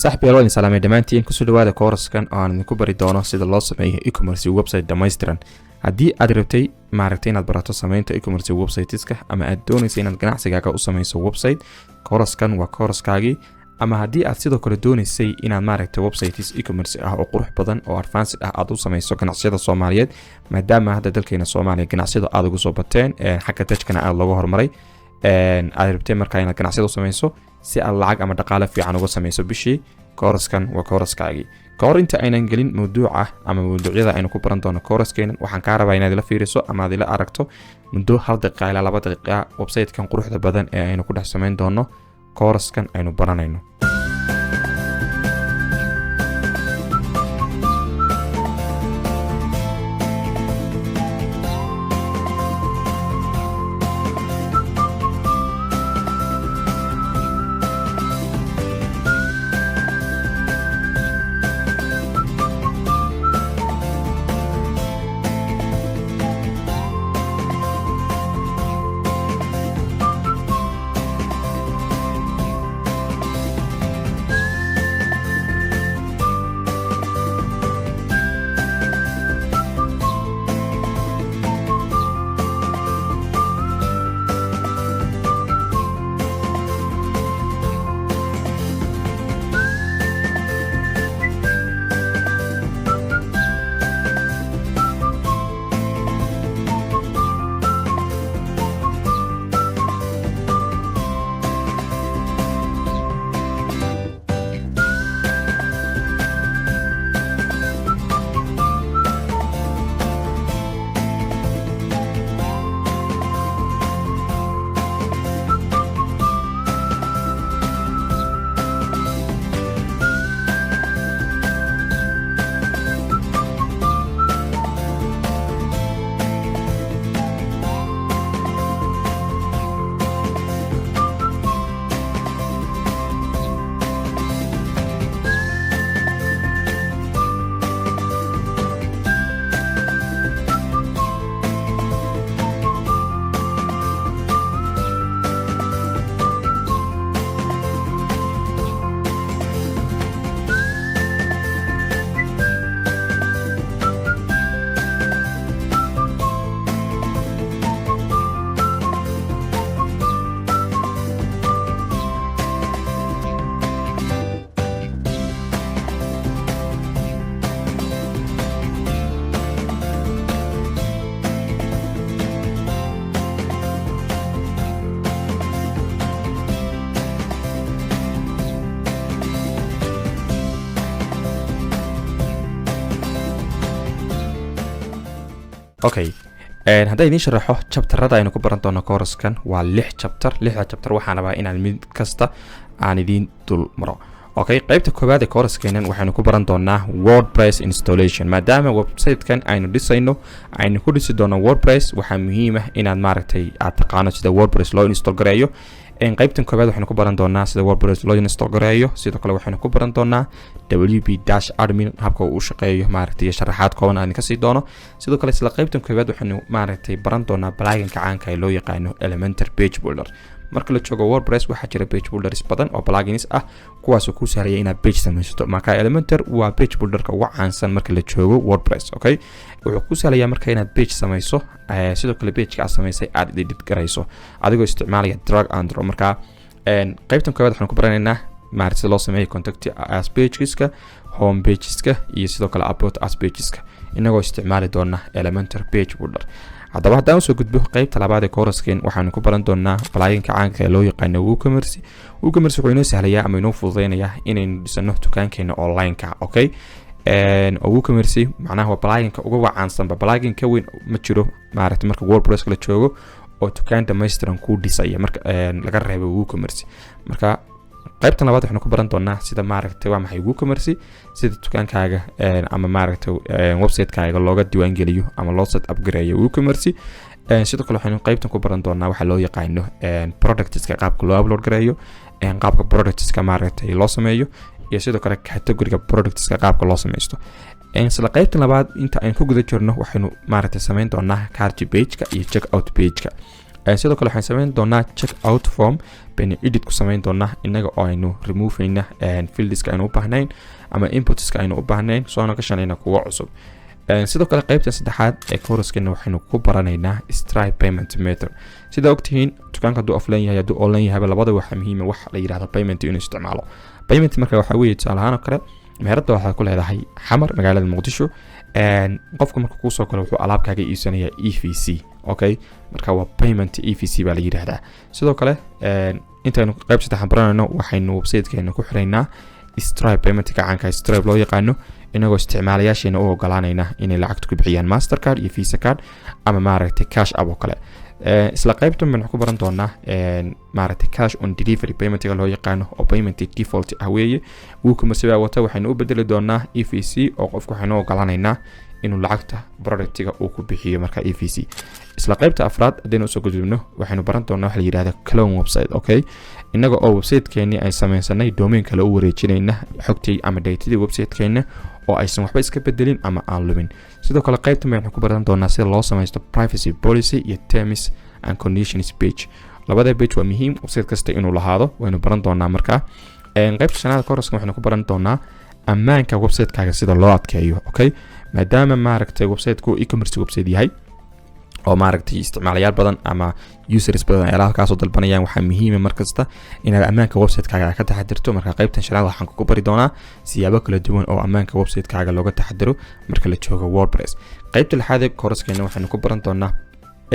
صاحبي يلا نسلام دمانتين ku soo dhawaada course-kan oo aan idinku bari doono sida loo sameeyo e-commerce website dhammaystiran. Haddii aad rabtay maaragtay inaad barato sameynta e-commerce website-iska ama aad doonayso inaad ganacsigaaga u sameyso website, course-kan waa course-kaagii. Ama haddii aad sidoo kale doonaysay inaad maaragtay websites e-commerce ah oo qurux badan oo advanced ah aad u sameyso ganacsiyada Soomaaliyeed, maadaama hadda dalkeena Soomaaliya ganacsiyada aad ugu soo bateen xagga tajkana aad looga hormaray, aad rabtay markaa inaad ganacsiyada u sameyso si aad lacag ama dhaqaale fiican uga sameyso bishii. course-kan waa course-kaagii. Kahor inta aynan gelin mawduuca ama mawduucyada aynu ku baran doono course-keenan, waxaan kaa rabaa inaad ila fiiriso ama aad ila aragto muddo 1 daqiiqo ilaa 2 daqiiqo website-kan quruxda badan ee aynu ku dhex sameyn doono course-kan aynu baranayno. Okay. Hadda idin sharaxo chapterada aynu ku baran doono course-kan waa 6 chapter. 6 chapter waxaan rabaa inaan mid kasta aan idin dul maro. Okay, qaybta koowaad ee course-keenan waxaanu ku baran doonaa WordPress installation. Maadaama website-kan aynu dhisayno, aynu ku dhisi doono WordPress, waxaa muhiim ah inaad maaragtay aad taqaano sida WordPress loo install gareeyo. qaybtan koowaad waxaanu ku baran doonaa sida WordPress loo install gareeyo. Sidoo kale waxaanu ku baran doonaa wp-admin habka uu u shaqeeyo maaragtay sharaxaad kooban aan ka sii doono. Sidoo kale isla qaybtan koowaad waxaanu maaragtay baran doonaa plugin-ka caanka ee loo yaqaano Elementor Page Builder. Marka la joogo WordPress waxaa jira page builders badan oo plugins ah kuwaas oo ku sahlaya inaad page samaysato. Marka Elementor waa page builderka ugu caansan marka la joogo WordPress. Okay, wuxuu ku sahlayaa marka inaad page samayso, sidoo kale page-ka aad samaysay aad edit garayso adigoo isticmaalaya drag and drop. Marka qaybtan koowaad waxaan ku baranaynaa maaragtay sida loo sameeyo contact us pages-ka, home pages-ka iyo sidoo kale about us pages-ka inagoo isticmaali doona Elementor Page Builder. haddaba haddaan soo gudbo qaybta labaad ee course-keen waxaanu ku baran doonaa plugin-ka caanka ee loo yaqaano WooCommerce. WooCommerce wuxuu inoo sahlayaa ama inoo fududeynayaa inaynu dhisano dukaankeena online-ka. Okay, WooCommerce macnaha waa plugin-ka ugu wacaansan. Plugin-ka weyn ma jiro maaragtay marka WordPress la joogo oo dukaan dhammaystiran ku dhisaya marka laga reebo WooCommerce. Marka qaybtan labaad waxaanu ku baran doonaa sida maaragtay waa maxay WooCommerce, sida dukaankaaga ama maaragtay website-kaaga looga diiwaan geliyo ama loo set up gareeyo WooCommerce. sidoo kale waxaanu qaybtan ku baran doonaa waxa loo yaqaano products-ka qaabka loo upload gareeyo, qaabka products-ka maaragtay loo sameeyo iyo sidoo kale category-ga products-ka qaabka loo sameysto. isla qaybtan labaad inta aan ku guda jirno waxaanu maaragtay sameyn doonaa cart page-ka iyo checkout page-ka. sidoo kale waxaan samayn doonaa check out form bayna edit ku samayn doonaa inaga oo aynu removeyna fieldiska aynu u baahnayn ama inputska aynu u baahnayn soona ka shanayna kuwa cusub sidoo kale qaybta saddexaad ee course-keena waxaynu ku baranaynaa Stripe payment method sida ogtihiin dukaanka hadduu offline yahay hadduu online yahay labada waxa muhiim ah wax la yiraahdo payment inuu isticmaalo payment marka waxa weeye tusaale ahaan kale meherada waxa ku leedahay xamar magaalada Muqdisho qofka marka ku soo galo wuxuu alaabkaaga iibsanayaa EVC okay marka waa payment EVC baa la yiraahdaa sidoo kale intaanu qayb saddexaad baranayno waxaynu website-keena ku xireynaa Stripe payment gacanka Stripe loo yaqaano inagoo isticmaalayaasheena u ogolaanayna inay lacagta ku bixiyaan Mastercard iyo Visa card ama maaragtay cash app oo kale isla qaybtan waxaan ku baran doonaa maaragtay cash on delivery payment loo yaqaano oo payment default ah weeye WooCommerce wata waxaynu u bedeli doonaa EVC oo qofku waxaynu ogolaanaynaa inuu lacagta productiga uu ku bixiyo marka EVC isla qaybta afraad hadaynu soo gudubno waxaynu baran doonaa wax la yiraahdo clone website okay inaga oo website-keeni ay sameeysanay domain kale u wareejinayna xogtii ama data-dii website-keena oo aysan waxba iska bedelin ama aan lumin sidoo kale qaybtan waxaan ku baran doonaa sida loo sameeyo privacy policy iyo terms and conditions page labada page waa muhiim website kasta inuu lahaado waynu baran doonaa marka qaybta shanaad course-ka waxaynu ku baran doonaa ammaanka website-kaaga sida loo adkeeyo okay maadaama maaragtay website-ku eCommerce website yahay oo maaragtay isticmaalayaal badan ama users badan ay halkaas oo dalbanayaan waxa muhiim ah markasta inaad ammaanka website-kaaga ka taxadirto marka qaybtan shanaad waxaan ku bari doonaa siyaabo kala duwan oo ammaanka website-kaaga looga taxadiro marka la joogo WordPress qaybta lixaad ee course-keena waxaanu ku baran doonaa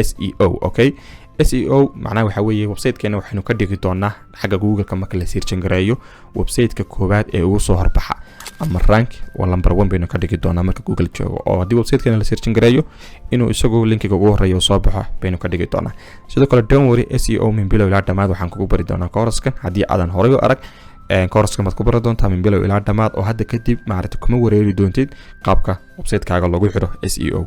SEO okay SEO macnaheedu waxa weeye website-keena waxaanu ka dhigi doonaa xagga Google-ka marka la search gareeyo website-ka koobaad ee ugu soo horbaxa ama rank waa number 1 baynu ka dhigi doonaa marka Google joogo oo haddii website-keena la search gareeyo inuu isagu linkiga ugu horeeyo soo baxo baynu ka dhigi doonaa sidoo kale don't worry SEO min bilow ilaa dhamaad waxaan kugu bari doonaa course-kan haddii aadan horey u arag course-kan maad ku bari doontaa min bilow ilaa dhamaad oo hadda kadib maaragtay kuma wareeri doontid qaabka website-kaaga lagu xiro SEO